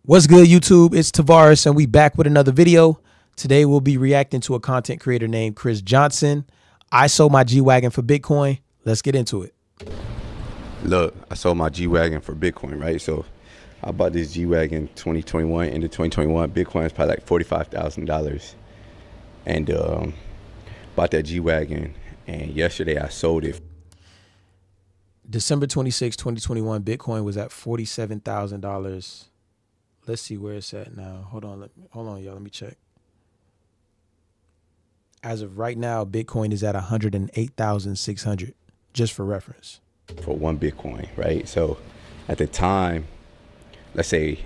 What's good, YouTube? It's Tavares, and we back with another video. Today, we'll be reacting to a content creator named Chris Johnson. I sold my G-Wagon for Bitcoin. Let's get into it. Look, I sold my G-Wagon for Bitcoin, right? So I bought this G-Wagon 2021, into 2021. Bitcoin is probably like $45,000. And bought that G-Wagon, and yesterday I sold it. December 26, 2021, Bitcoin was at $47,000. Let's see where it's at now. Hold on, y'all. Let me check. As of right now, Bitcoin is at 108,600, just for reference. For one Bitcoin, right? So at the time, let's say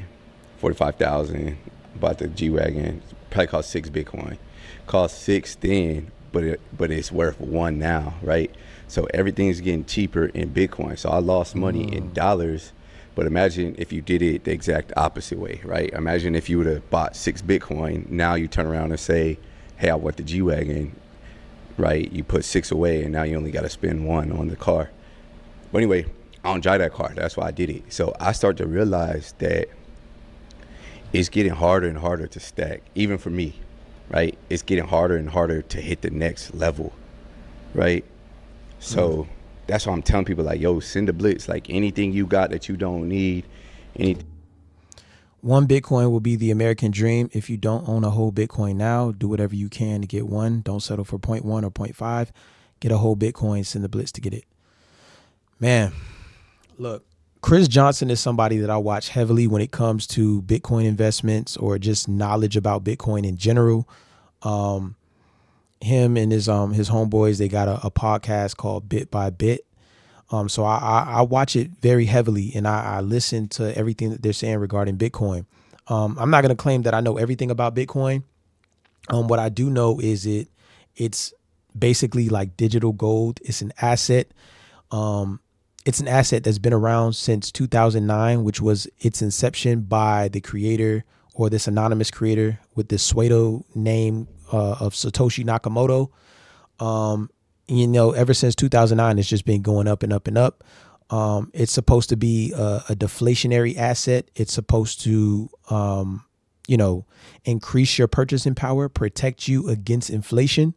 45,000, bought the G-Wagon, probably cost 6 Bitcoin. Cost 6 then, but it's worth 1 now, right? So everything's getting cheaper in Bitcoin. So I lost money in dollars. But imagine if you did it the exact opposite way, right? Imagine if you would have bought 6 Bitcoin. Now you turn around and say, hey, I want the G-Wagon, right? You put 6 away, and now you only got to spend 1 on the car. But anyway, I don't drive that car. That's why I did it. So I started to realize that it's getting harder and harder to stack, even for me, right? It's getting harder and harder to hit the next level, right? So that's why I'm telling people, like, yo, send a blitz. Like, anything you got that you don't need, anything. 1 Bitcoin will be the American dream. If you don't own a whole Bitcoin now, do whatever you can to get one. Don't settle for 0.1 or 0.5. Get a whole Bitcoin, send the blitz to get it. Man, look, Chris Johnson is somebody that I watch heavily when it comes to Bitcoin investments or just knowledge about Bitcoin in general. Him and his homeboys, they got a podcast called Bit by Bit. So I watch it very heavily, and I listen to everything that they're saying regarding Bitcoin. I'm not going to claim that I know everything about Bitcoin. What I do know is it's basically like digital gold. It's an asset. It's an asset that's been around since 2009, which was its inception by the creator, or this anonymous creator with this pseudo name of Satoshi Nakamoto. You know, ever since 2009, it's just been going up and up and up. It's supposed to be a deflationary asset. It's supposed to, you know, increase your purchasing power, protect you against inflation.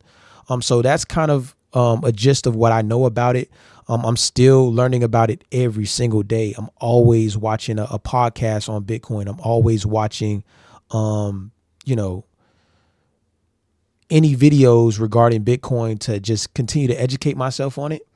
So that's kind of a gist of what I know about it. I'm still learning about it every single day. I'm always watching a podcast on Bitcoin. I'm always watching, you know, any videos regarding Bitcoin to just continue to educate myself on it.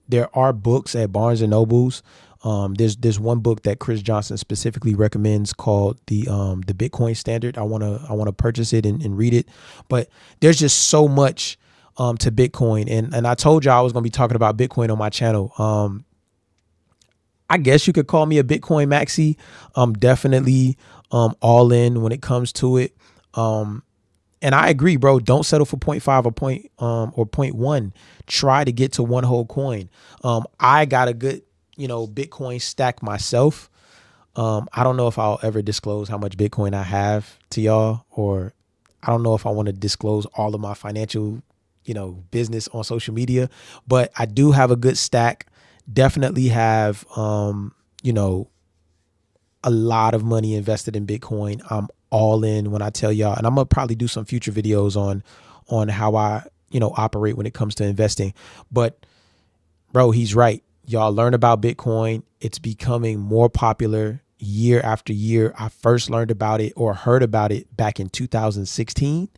There are books at Barnes and Nobles. There's one book that Chris Johnson specifically recommends called the Bitcoin Standard. I wanna purchase it and read it. But there's just so much to Bitcoin, and I told you I was gonna be talking about Bitcoin on my channel. I guess you could call me a Bitcoin maxi. I'm definitely all in when it comes to it. And I agree, bro. Don't settle for 0.5 or 0.1. Try to get to 1 whole coin. I got a good, you know, Bitcoin stack myself. I don't know if I'll ever disclose how much Bitcoin I have to y'all, or I don't know if I want to disclose all of my financial, you know, business on social media, but I do have a good stack. Definitely have, you know, a lot of money invested in Bitcoin. I'm all in when I tell y'all, and I'm gonna probably do some future videos on how I, you know, operate when it comes to investing. But bro, he's right. Y'all learn about Bitcoin. It's becoming more popular year after year. I first learned about it or heard about it back in 2016.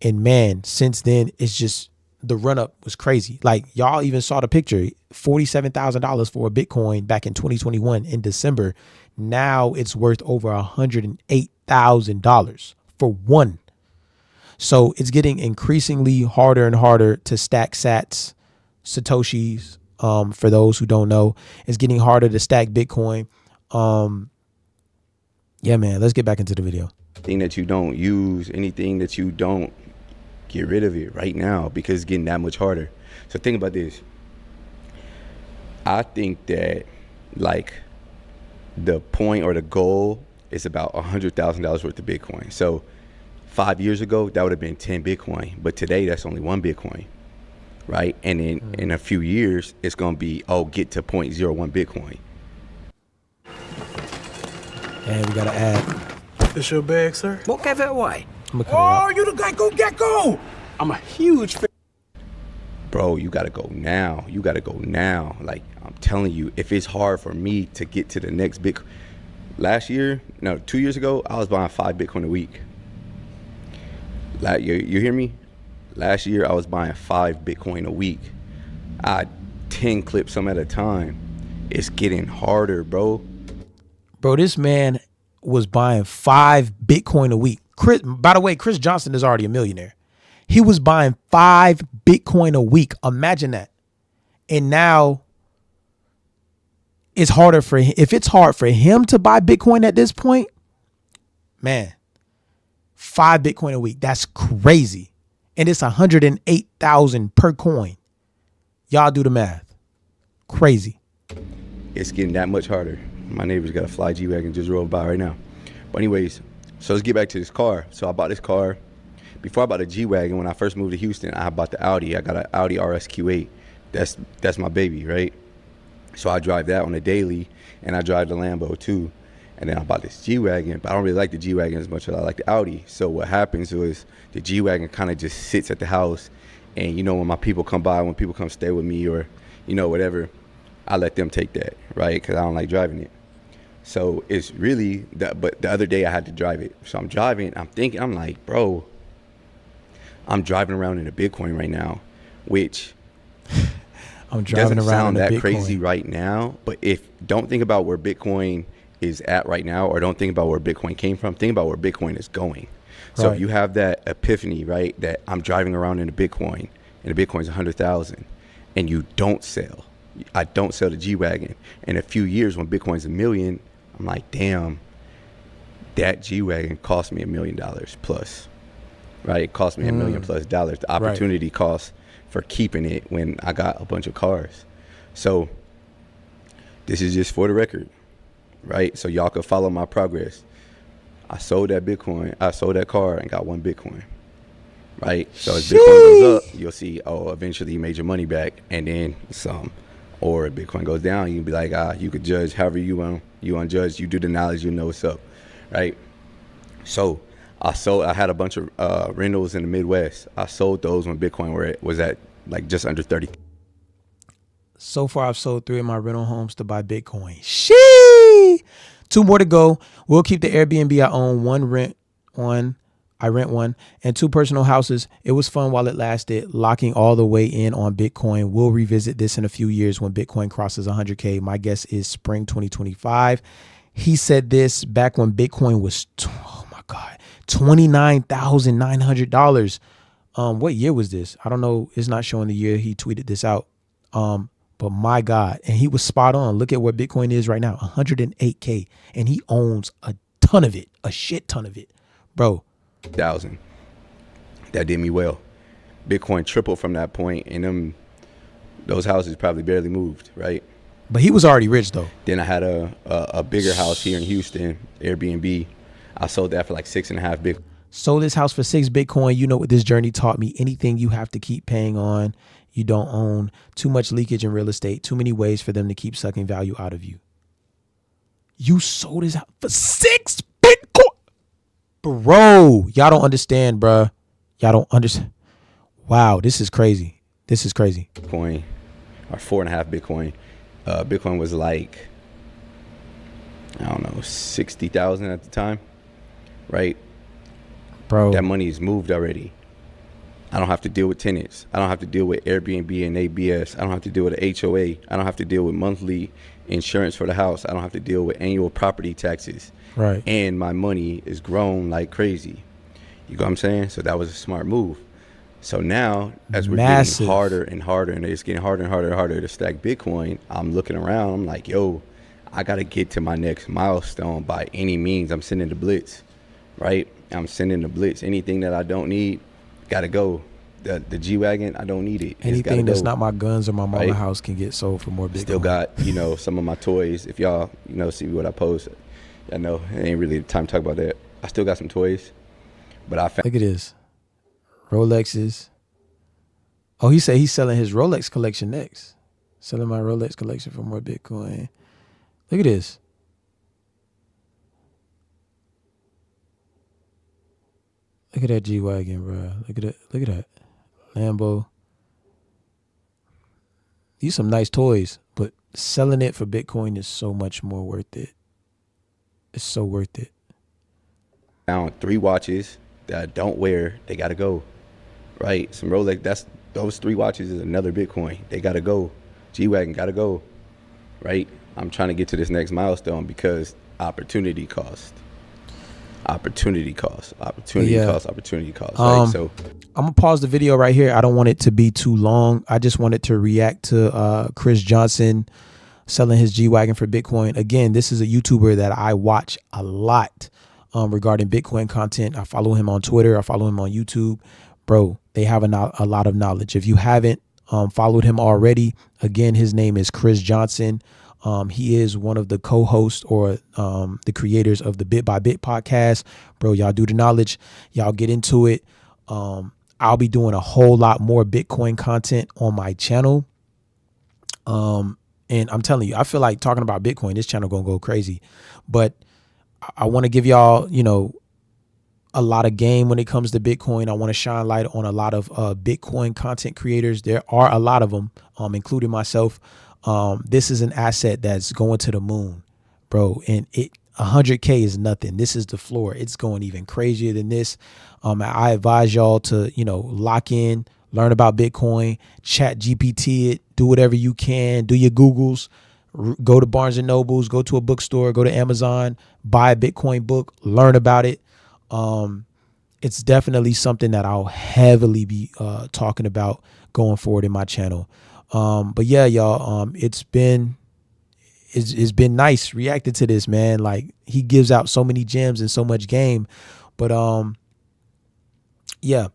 And man, since then, it's just, the run up was crazy. Like, y'all even saw the picture, $47,000 for a Bitcoin back in 2021 in December. Now it's worth over $108,000 for one. So it's getting increasingly harder and harder to stack sats, Satoshis. For those who don't know, it's getting harder to stack Bitcoin. Yeah, man, let's get back into the video. Anything that you don't use, anything that you don't, get rid of it right now, because it's getting that much harder. So think about this. I think that, like, the point or the goal is about $100,000 worth of Bitcoin. So 5 years ago, that would have been 10 Bitcoin, but today that's only 1 Bitcoin, right? And in a few years, it's going to be, oh, get to 0.01 Bitcoin. And we got to add. This your bag, sir? What gave it away? I'm going to cut it out. Oh, you the gecko! I'm a huge fan. Bro, you gotta go now. You gotta go now. Like, I'm telling you, if it's hard for me to get to the next big, 2 years ago, I was buying 5 Bitcoin a week. You hear me? Last year, I was buying 5 Bitcoin a week. I 10 clips some at a time. It's getting harder, bro. Bro, this man was buying 5 Bitcoin a week. By the way, Chris Johnson is already a millionaire. He was buying 5 Bitcoin a week. Imagine that. And now it's harder for him. If it's hard for him to buy Bitcoin at this point, man, 5 Bitcoin a week. That's crazy. And it's 108,000 per coin. Y'all do the math. Crazy. It's getting that much harder. My neighbor's got a fly G-Wagon just rolled by right now. But anyways, so let's get back to this car. So I bought this car. Before I bought a G-Wagon, when I first moved to Houston, I bought the Audi. I got an Audi RSQ8. That's my baby, right? So I drive that on a daily, and I drive the Lambo too. And then I bought this G-Wagon, but I don't really like the G-Wagon as much as I like the Audi. So what happens is the G-Wagon kind of just sits at the house, and when my people come by, when people come stay with me or, whatever, I let them take that, right? Because I don't like driving it. So it's really, but the other day I had to drive it. So I'm driving, I'm like, bro, I'm driving around in a Bitcoin right now, which I'm driving doesn't around sound in a that Bitcoin. crazy right now. But don't think about where Bitcoin is at right now, or don't think about where Bitcoin came from. Think about where Bitcoin is going. So Right. if you have that epiphany, right, that I'm driving around in a Bitcoin, and the Bitcoin's 100,000, and you don't sell. I don't sell the G-Wagon. In a few years, when Bitcoin's $1 million, I'm like, damn, that G-Wagon cost me $1 million plus. Right, it cost me $1 million plus. The opportunity cost for keeping it when I got a bunch of cars. So this is just for the record, right? So y'all can follow my progress. I sold that Bitcoin. I sold that car and got 1 Bitcoin. Right. So as Bitcoin goes up, you'll see, eventually you made your money back, and then some. Or if Bitcoin goes down, you can be like, you could judge however you want. You unjudged. You do the knowledge. You know what's up, right? So I had a bunch of rentals in the Midwest. I sold those when Bitcoin was at like just under 30. So far, I've sold 3 of my rental homes to buy Bitcoin. Shee! 2 more to go. We'll keep the Airbnb I own. I rent one, and 2 personal houses. It was fun while it lasted, locking all the way in on Bitcoin. We'll revisit this in a few years when Bitcoin crosses 100K. My guess is spring 2025. He said this back when Bitcoin was, $29,900. What year was this? I don't know. It's not showing the year he tweeted this out. But my God, and he was spot on. Look at where Bitcoin is right now, 108K, and he owns a ton of it, a shit ton of it, bro. 1,000. That did me well. Bitcoin tripled from that point, and those houses probably barely moved, right? But he was already rich though. Then I had a bigger house here in Houston, Airbnb. I sold that for like 6.5 Bitcoin. Sold this house for 6 Bitcoin. You know what this journey taught me. Anything you have to keep paying on, you don't own. Too much leakage in real estate. Too many ways for them to keep sucking value out of you. You sold this house for 6 Bitcoin. Bro, y'all don't understand, bro. Y'all don't understand. Wow, this is crazy. This is crazy. Bitcoin, or 4.5 Bitcoin. Bitcoin was like, I don't know, 60,000 at the time, right? Bro, That money is moved already. I don't have to deal with tenants. I don't have to deal with Airbnb and ABS. I don't have to deal with the HOA. I don't have to deal with monthly insurance for the house. I don't have to deal with annual property taxes. right. And my money is grown like crazy. You know what I'm saying? So that was a smart move. So now, as we're Massive. getting harder and harder, and it's getting harder and harder and harder to stack Bitcoin, I'm looking around. I'm like, yo, I got to get to my next milestone by any means. I'm sending the blitz, right? I'm sending the blitz. Anything that I don't need, got to go. The G-Wagon, I don't need it. Anything that's not my guns or my mama Right. house can get sold for more Bitcoin. Still got, some of my toys. If y'all, see what I post, I know it ain't really the time to talk about that. I still got some toys, but I found Look at this. Rolexes. Oh, he said he's selling his Rolex collection next. Selling my Rolex collection for more Bitcoin. Look at this. Look at that G-Wagon, bro. Look at it. Look at that. Lambo. These some nice toys, but selling it for Bitcoin is so much more worth it. It's so worth it. Found 3 watches that I don't wear. They gotta go, right? Some Rolex. Those 3 watches is another Bitcoin. They gotta go. G-Wagon gotta go, right? I'm trying to get to this next milestone because opportunity cost. Opportunity cost. Opportunity cost. Opportunity cost. Right? So I'm gonna pause the video right here. I don't want it to be too long. I just wanted to react to Chris Johnson selling his G-Wagon for Bitcoin. Again, this is a YouTuber that I watch a lot regarding Bitcoin content. I follow him on Twitter. I follow him on YouTube. Bro, they have a lot of knowledge. If you haven't followed him already, again, his name is Chris Johnson. He is one of the co-hosts or the creators of the Bit by Bit podcast. Bro, y'all do the knowledge. Y'all get into it. I'll be doing a whole lot more Bitcoin content on my channel. And I'm telling you, I feel like talking about Bitcoin, this channel gonna go crazy. But I want to give y'all, a lot of game when it comes to Bitcoin. I want to shine light on a lot of Bitcoin content creators. There are a lot of them, including myself. This is an asset that's going to the moon, bro. And 100K is nothing. This is the floor. It's going even crazier than this. I advise y'all to, lock in, learn about Bitcoin, chat GPT it, do whatever you can, do your Googles, go to Barnes and Nobles, go to a bookstore, go to Amazon, buy a Bitcoin book, learn about it. It's definitely something that I'll heavily be talking about going forward in my channel. But yeah, y'all, it's been nice reacting to this, man. Like, he gives out so many gems and so much game, but yeah,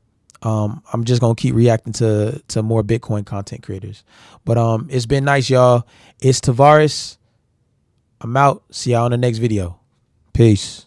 I'm just gonna keep reacting to more Bitcoin content creators. But it's been nice, y'all. It's Tavares. I'm out. See y'all in the next video. Peace.